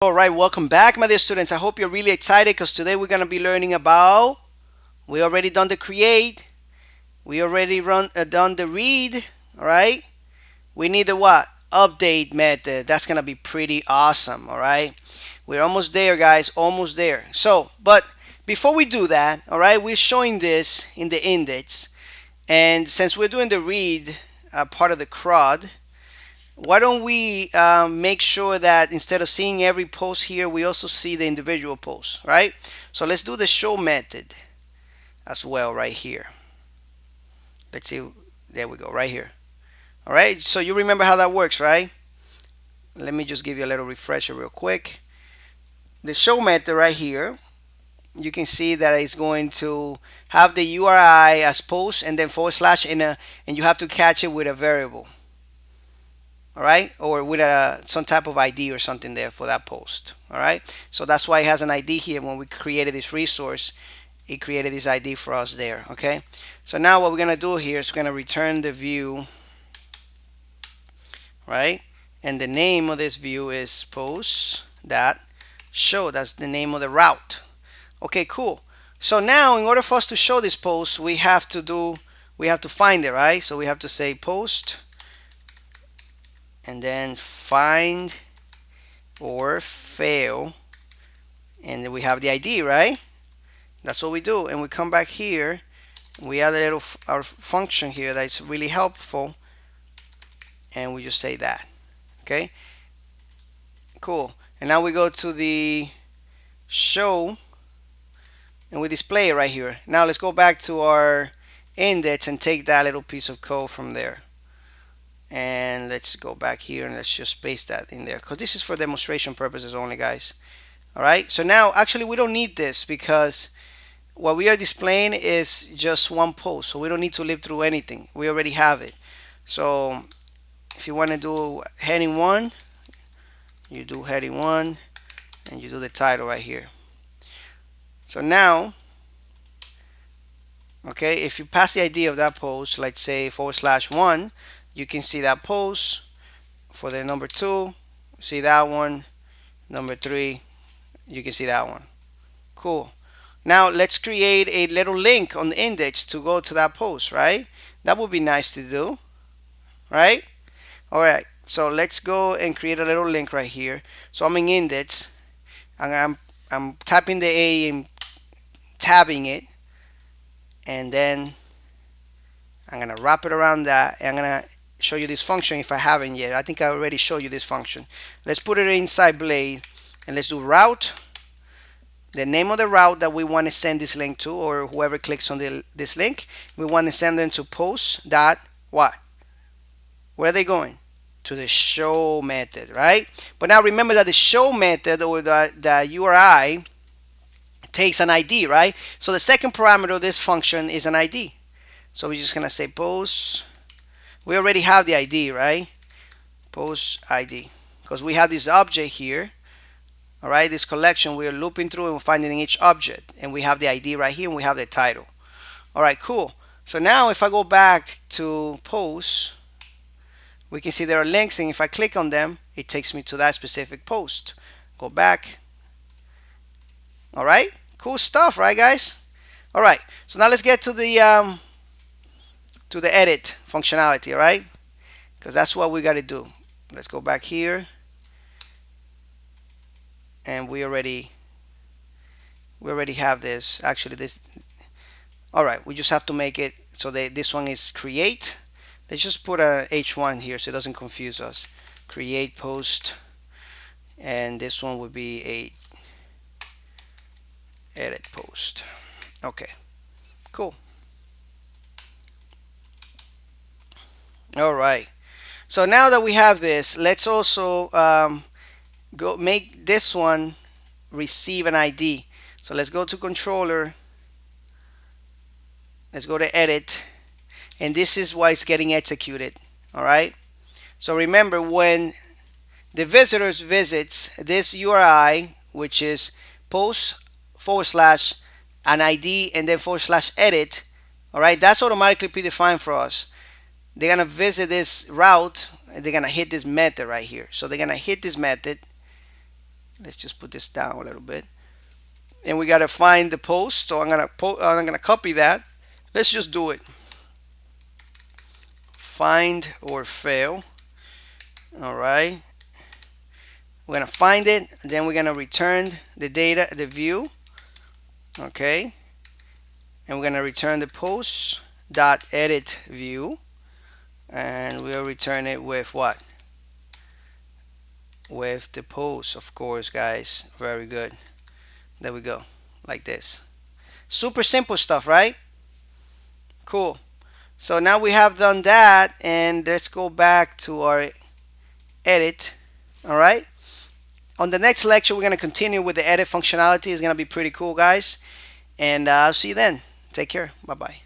All right, welcome back, my dear students. I hope you're really excited because today we're going to be learning about, we already done the create, we already done the read, all right? We need the what? Update method. That's going to be pretty awesome, all right? We're almost there, guys, almost there. So, but before we do that, all right, we're showing this in the index. And since we're doing the read part of the CRUD, why don't we make sure that instead of seeing every post here, we also see the individual posts, right? So let's do the show method as well right here. Let's see. There we go, right here. All right. So you remember how that works, right? Let me just give you a little refresher real quick. The show method right here, you can see that it's going to have the URI as post and then forward slash and you have to catch it with a variable. All right, or with some type of ID or something there for that post. All right, so that's why it has an ID here. When we created this resource, it created this ID for us there. Okay, so now what we're gonna do here is we're gonna return the view, right? And the name of this view is post dot show. That's the name of the route. Okay, cool. So now in order for us to show this post, we have to find it, right? So we have to say post and then find or fail, and then we have the ID, right? That's what we do. And we come back here, we add a little our function here that's really helpful, and we just say that. Okay, cool. And now we go to the show and we display it right here. Now let's go back to our index and take that little piece of code from there, and let's go back here and let's just paste that in there because this is for demonstration purposes only, guys. All right, so now actually we don't need this because what we are displaying is just one post, so we don't need to live through anything. We already have it. So if you want to do heading 1, you do heading 1 and you do the title right here. So now, okay, if you pass the ID of that post, like say /1, you can see that post. For the number 2, see that one. Number 3, you can see that one. Cool. Now let's create a little link on the index to go to that post, right? That would be nice to do, right? All right, so let's go and create a little link right here. So I'm in index, and I'm tapping the A and tabbing it, and then I'm gonna wrap it around that, and I'm gonna show you this function if I haven't yet. I think I already showed you this function. Let's put it inside Blade, and let's do route, the name of the route that we want to send this link to, or whoever clicks on this link. We want to send them to post dot what? Where are they going? To the show method, right? But now remember that the show method, or the URI, takes an ID, right? So the second parameter of this function is an ID. So we're just gonna say post. We already have the ID, right? Post ID, because we have this object here. All right, this collection we are looping through and we're finding in each object, and we have the ID right here and we have the title. All right, cool. So now if I go back to post, we can see there are links, and if I click on them, it takes me to that specific post. Go back. All right, cool stuff, right, guys? All right, so now let's get to the edit functionality, all right? Because that's what we got to do. Let's go back here, and we already have this. Actually, this. All right, we just have to make it so that this one is create. Let's just put a H1 here so it doesn't confuse us. Create post, and this one would be a edit post. Okay, cool. All right, so now that we have this, let's also go make this one receive an ID. So let's go to controller, let's go to edit, and this is why it's getting executed. All right, so remember, when the visitors visits this URI, which is post / an ID and then / edit, all right, that's automatically predefined for us. They're gonna visit this route and they're gonna hit this method right here. So they're gonna hit this method, Let's just put this down a little bit. And we got to find the post. So I'm gonna copy that. Let's just do it. Find or fail. All right. We're gonna find it. Then we're gonna return the data, the view. Okay. And we're gonna return the post dot edit view. And we'll return it with what? With the post, of course, guys. Very good. There we go. Like this. Super simple stuff, right? Cool. So now we have done that, and let's go back to our edit. All right. On the next lecture, we're going to continue with the edit functionality. It's going to be pretty cool, guys. And I'll see you then. Take care. Bye-bye.